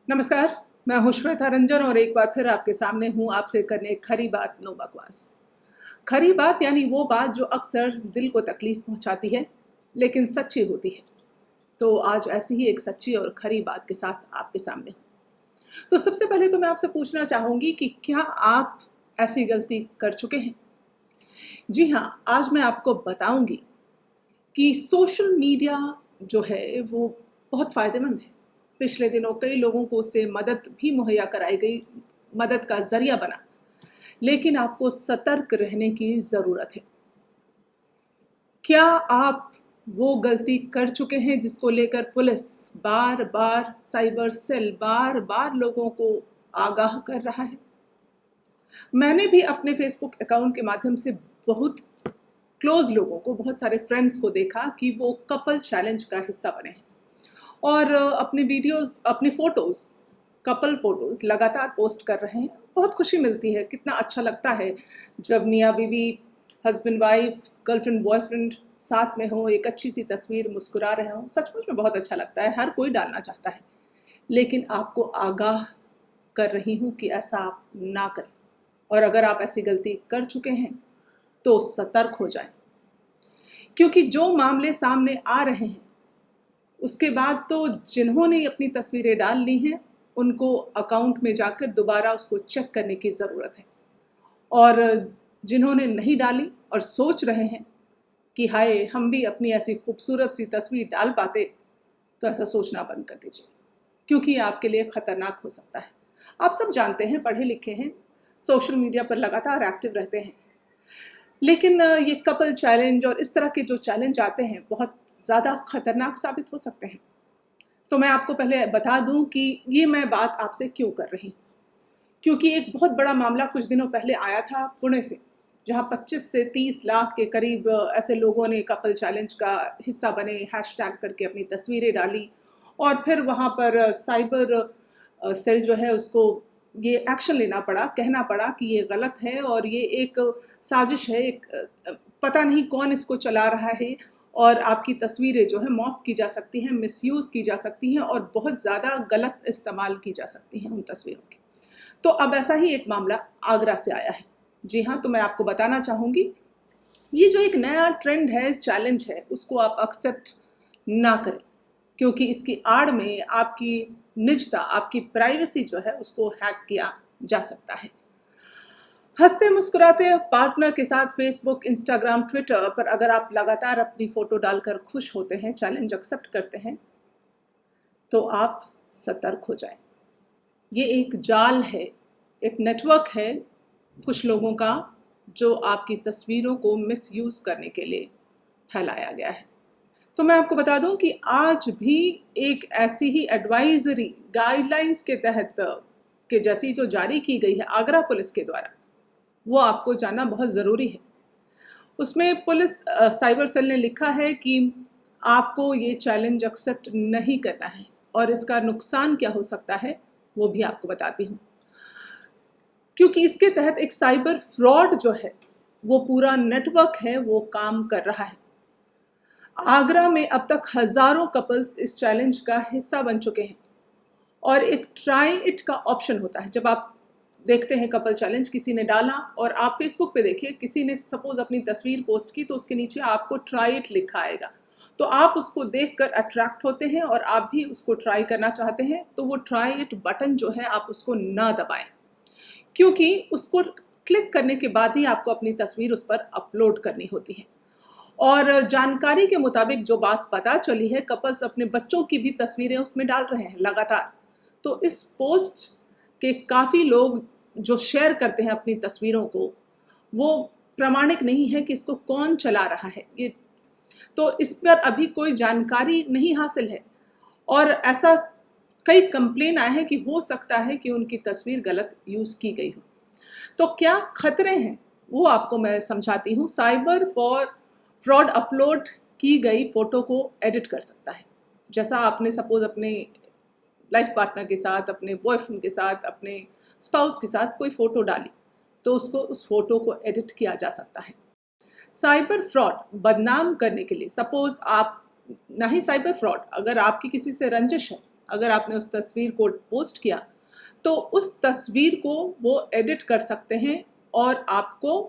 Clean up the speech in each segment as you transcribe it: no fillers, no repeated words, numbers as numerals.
नमस्कार, मैं हूँ श्वेता रंजन और एक बार फिर आपके सामने हूँ आपसे करने खरी बात नो बकवास। खरी बात यानी वो बात जो अक्सर दिल को तकलीफ पहुँचाती है, लेकिन सच्ची होती है। तो आज ऐसी ही एक सच्ची और खरी बात के साथ आपके सामने हूँ। तो सबसे पहले तो मैं आपसे पूछना चाहूँगी कि क्या आप ऐसी गलती कर चुके हैं? जी हाँ, आज मैं आपको बताऊँगी कि सोशल मीडिया जो है वो बहुत फ़ायदेमंद है। पिछले दिनों कई लोगों को उससे मदद भी मुहैया कराई गई, मदद का ज़रिया बना। लेकिन आपको सतर्क रहने की ज़रूरत है। क्या आप वो गलती कर चुके हैं जिसको लेकर पुलिस बार-बार, साइबर सेल बार-बार लोगों को आगाह कर रहा है? मैंने भी अपने फ़ेसबुक अकाउंट के माध्यम से बहुत क्लोज़ लोगों को, बहुत सारे फ्रेंड्स को देखा कि वो कपल चैलेंज का हिस्सा बने हैं और अपनी वीडियोज़, अपनी फ़ोटोज़, कपल फ़ोटोज़ लगातार पोस्ट कर रहे हैं। बहुत खुशी मिलती है, कितना अच्छा लगता है जब मियाँ-बीवी, हस्बैंड-वाइफ, गर्लफ्रेंड-बॉयफ्रेंड साथ में हों, एक अच्छी-सी तस्वीर मुस्कुरा रहे हों। सचमुच में बहुत अच्छा लगता है, हर कोई डालना चाहता है। लेकिन आपको आगाह कर रही हूँ कि ऐसा आप ना करें और अगर आप ऐसी गलती कर चुके हैं, तो सतर्क हो जाएँ। क्योंकि जो मामले सामने आ रहे हैं, उसके बाद तो जिन्होंने अपनी तस्वीरें डाल ली हैं, उनको अकाउंट में जाकर दोबारा उसको चेक करने की ज़रूरत है। और जिन्होंने नहीं डाली और सोच रहे हैं कि हाय! हम भी अपनी ऐसी खूबसूरत सी तस्वीर डाल पाते, तो ऐसा सोचना बंद कर दीजिए, क्योंकि ये आपके लिए खतरनाक हो सकता है। आप सब जानते हैं, पढ़े-लिखे हैं, सोशल मीडिया पर लगातार एक्टिव रहते हैं। लेकिन ये कपल चैलेंज और इस तरह के जो चैलेंज आते हैं, बहुत ज़्यादा खतरनाक साबित हो सकते हैं। तो मैं आपको पहले बता दूँ कि ये मैं बात आपसे क्यों कर रही हूँ। क्योंकि एक बहुत बड़ा मामला कुछ दिनों पहले आया था पुणे से, जहाँ 25 से 30 लाख के करीब ऐसे लोगों ने कपल चैलेंज का हिस्सा बने, हैशटैग करके अपनी तस्वीरें डाली और फिर वहाँ पर साइबर सेल जो है उसको ये एक्शन लेना पड़ा, कहना पड़ा कि ये गलत है और ये एक साजिश है, एक पता नहीं कौन इसको चला रहा है और आपकी तस्वीरें जो है मॉर्फ की जा सकती हैं, मिसयूज़ की जा सकती हैं और बहुत ज़्यादा गलत इस्तेमाल की जा सकती हैं उन तस्वीरों की। तो अब ऐसा ही एक मामला आगरा से आया है। जी हाँ, तो मैं आपको बताना चाहूँगी, ये जो एक नया ट्रेंड है, चैलेंज है, उसको आप एक्सेप्ट ना करें, क्योंकि इसकी आड़ में आपकी निजता, आपकी प्राइवेसी जो है, उसको हैक किया जा सकता है। हँसते-मुस्कुराते पार्टनर के साथ फ़ेसबुक, इंस्टाग्राम, ट्विटर पर अगर आप लगातार अपनी फ़ोटो डालकर खुश होते हैं, चैलेंज एक्सेप्ट करते हैं, तो आप सतर्क हो जाएँ। ये एक जाल है, एक नेटवर्क है कुछ लोगों का, जो आपकी तस्वीरों को मिसयूज़ करने के लिए फैलाया गया है। तो मैं आपको बता दूँ कि आज भी एक ऐसी ही एडवाइज़री गाइडलाइंस के तहत के जैसी जो जारी की गई है आगरा पुलिस के द्वारा, वो आपको जानना बहुत ज़रूरी है। उसमें पुलिस साइबर सेल ने लिखा है कि आपको ये चैलेंज एक्सेप्ट नहीं करना है और इसका नुकसान क्या हो सकता है, वो भी आपको बताती हूँ। क्योंकि इसके तहत एक साइबर फ्रॉड जो है, वो पूरा नेटवर्क है, वो काम कर रहा है। आगरा में अब तक हज़ारों कपल्स इस चैलेंज का हिस्सा बन चुके हैं और एक ट्राई इट का ऑप्शन होता है। जब आप देखते हैं कपल चैलेंज किसी ने डाला और आप फेसबुक पे देखिए, किसी ने सपोज़ अपनी तस्वीर पोस्ट की, तो उसके नीचे आपको ट्राई इट लिखा आएगा। तो आप उसको देखकर अट्रैक्ट होते हैं और आप भी उसको ट्राई करना चाहते हैं, तो वो ट्राई इट बटन जो है, आप उसको ना दबाएँ। क्योंकि उसको क्लिक करने के बाद ही आपको अपनी तस्वीर उस पर अपलोड करनी होती है। और जानकारी के मुताबिक जो बात पता चली है, कपल्स अपने बच्चों की भी तस्वीरें उसमें डाल रहे हैं लगातार। तो इस पोस्ट के काफ़ी लोग जो शेयर करते हैं अपनी तस्वीरों को, वो प्रामाणिक नहीं है कि इसको कौन चला रहा है। ये तो इस पर अभी कोई जानकारी नहीं हासिल है और ऐसा कई कंप्लेन आए हैं कि हो सकता है कि उनकी तस्वीर गलत यूज़ की गई हो। तो क्या खतरे हैं, वो आपको मैं समझाती हूँ। साइबर फ्रॉड अपलोड की गई फ़ोटो को एडिट कर सकता है। जैसा आपने सपोज़ अपने लाइफ़ पार्टनर के साथ, अपने बॉयफ्रेंड के साथ, अपने स्पाउस के साथ कोई फ़ोटो डाली, तो उसको उस फ़ोटो को एडिट किया जा सकता है। साइबर फ्रॉड बदनाम करने के लिए, सपोज आप, ना ही साइबर फ्रॉड, अगर आपकी किसी से रंजिश है, अगर आपने उस तस्वीर को पोस्ट किया तो उस तस्वीर को वो एडिट कर सकते हैं और आपको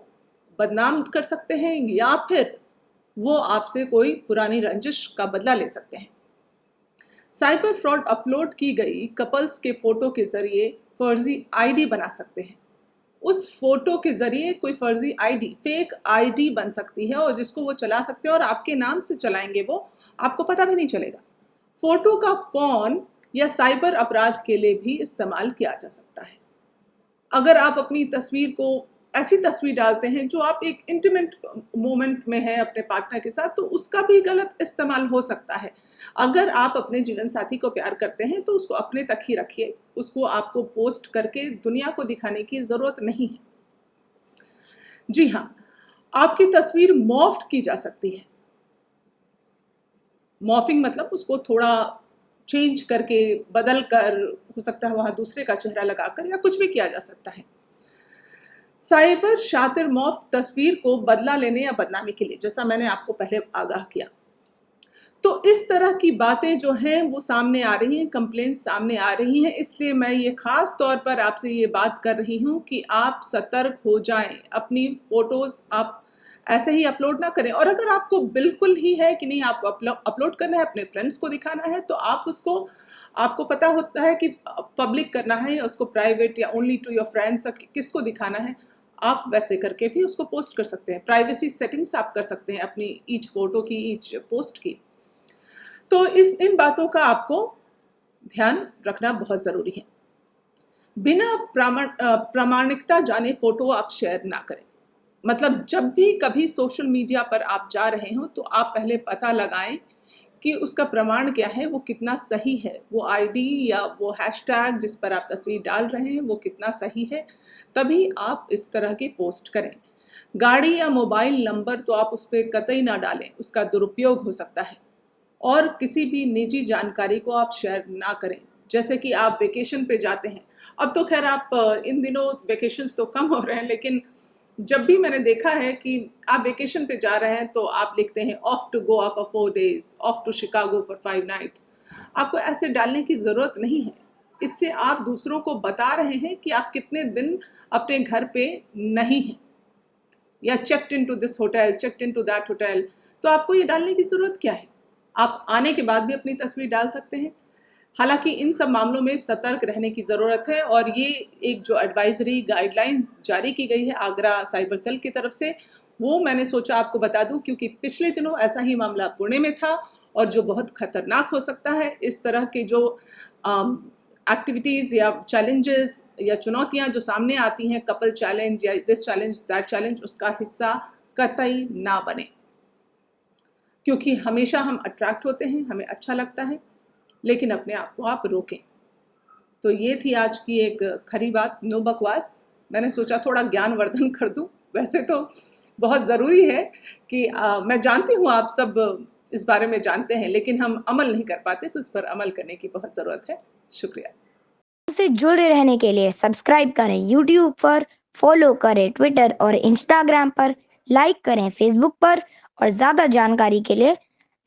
बदनाम कर सकते हैं, या फिर वो आपसे कोई पुरानी रंजिश का बदला ले सकते हैं। साइबर फ्रॉड अपलोड की गई कपल्स के फोटो के जरिए फर्जी आईडी बना सकते हैं। उस फोटो के जरिए कोई फर्जी आईडी, फेक आईडी बन सकती है और जिसको वो चला सकते हैं और आपके नाम से चलाएंगे, वो आपको पता भी नहीं चलेगा। फोटो का पॉर्न या साइबर अपराध के लिए भी इस्तेमाल किया जा सकता है। अगर आप अपनी तस्वीर को, ऐसी तस्वीर डालते हैं जो आप एक इंटीमेट मोमेंट में है अपने पार्टनर के साथ, तो उसका भी गलत इस्तेमाल हो सकता है। अगर आप अपने जीवन साथी को प्यार करते हैं तो उसको अपने तक ही रखिए, उसको आपको पोस्ट करके दुनिया को दिखाने की ज़रूरत नहीं है। जी हाँ, आपकी तस्वीर मॉर्फ की जा सकती है। मॉर्फिंग मतलब उसको थोड़ा चेंज करके, बदल कर, हो सकता है वहाँ दूसरे का चेहरा लगाकर, या कुछ भी किया जा सकता है। साइबर शातिर मॉर्फ तस्वीर को बदला लेने या बदनामी के लिए, जैसा मैंने आपको पहले आगाह किया। तो इस तरह की बातें जो हैं वो सामने आ रही हैं, कंप्लेंट्स सामने आ रही हैं, इसलिए मैं ये ख़ास तौर पर आपसे ये बात कर रही हूँ कि आप सतर्क हो जाएं। अपनी फ़ोटोज़ आप ऐसे ही अपलोड ना करें, और अगर आपको बिल्कुल ही है कि नहीं, आपको अपलोड करना है, अपने फ्रेंड्स को दिखाना है, तो आप उसको, आपको पता होता है कि पब्लिक करना है या उसको प्राइवेट या ओनली टू योर फ्रेंड्स, किसको दिखाना है, आप वैसे करके भी उसको पोस्ट कर सकते हैं। प्राइवेसी सेटिंग्स आप कर सकते हैं अपनी ईच फोटो की, ईच पोस्ट की। तो इन बातों का आपको ध्यान रखना बहुत ज़रूरी है। बिना प्रामाणिकता जाने फ़ोटो आप शेयर ना करें। मतलब जब भी कभी सोशल मीडिया पर आप जा रहे हो तो आप पहले पता लगाएं कि उसका प्रमाण क्या है, वो कितना सही है, वो आईडी या वो हैशटैग जिस पर आप तस्वीर डाल रहे हैं वो कितना सही है, तभी आप इस तरह की पोस्ट करें। गाड़ी या मोबाइल नंबर तो आप उस पर कतई ना डालें, उसका दुरुपयोग हो सकता है। और किसी भी निजी जानकारी को आप शेयर ना करें, जैसे कि आप वेकेशन पे जाते हैं। अब तो खैर आप इन दिनों वेकेशंस तो कम हो रहे हैं, लेकिन जब भी मैंने देखा है कि आप वेकेशन पे जा रहे हैं तो आप लिखते हैं off to go for 4 days, off to Chicago for 5 nights। आपको ऐसे डालने की ज़रूरत नहीं है। इससे आप दूसरों को बता रहे हैं कि आप कितने दिन अपने घर पे नहीं हैं, या checked in to this hotel, checked in to that hotel. तो आपको ये डालने की ज़रूरत क्या है? आप आने के बाद भी अपनी तस्वीर डाल सकते हैं। हालांकि इन सब मामलों में सतर्क रहने की ज़रूरत है, और ये एक जो एडवाइजरी गाइडलाइन जारी की गई है आगरा साइबर सेल की तरफ से, वो मैंने सोचा आपको बता दूं, क्योंकि पिछले दिनों ऐसा ही मामला पुणे में था, और जो बहुत खतरनाक हो सकता है। इस तरह के जो एक्टिविटीज़ या चैलेंजेस या चुनौतियां जो सामने आती हैं, कपल चैलेंज या दिस चैलेंज दैट चैलेंज, उसका हिस्सा कतई ना बने, क्योंकि हमेशा हम अट्रैक्ट होते हैं, हमें अच्छा लगता है, लेकिन अपने आप को आप रोकें। तो ये थी आज की एक खरी बात, नो बकवास। मैंने सोचा थोड़ा ज्ञानवर्धन कर दूं। वैसे तो बहुत ज़रूरी है कि मैं जानती हूँ आप सब इस बारे में जानते हैं, लेकिन हम अमल नहीं कर पाते, तो इस पर अमल करने की बहुत ज़रूरत है। शुक्रिया। से जुड़े रहने के लिए सब्सक्राइब करें यूट्यूब पर, फॉलो करें ट्विटर और इंस्टाग्राम पर, लाइक करें फेसबुक पर, और ज़्यादा जानकारी के लिए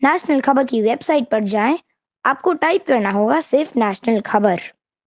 नेशनल खबर की वेबसाइट पर जाएं। आपको टाइप करना होगा सिर्फ नेशनल खबर।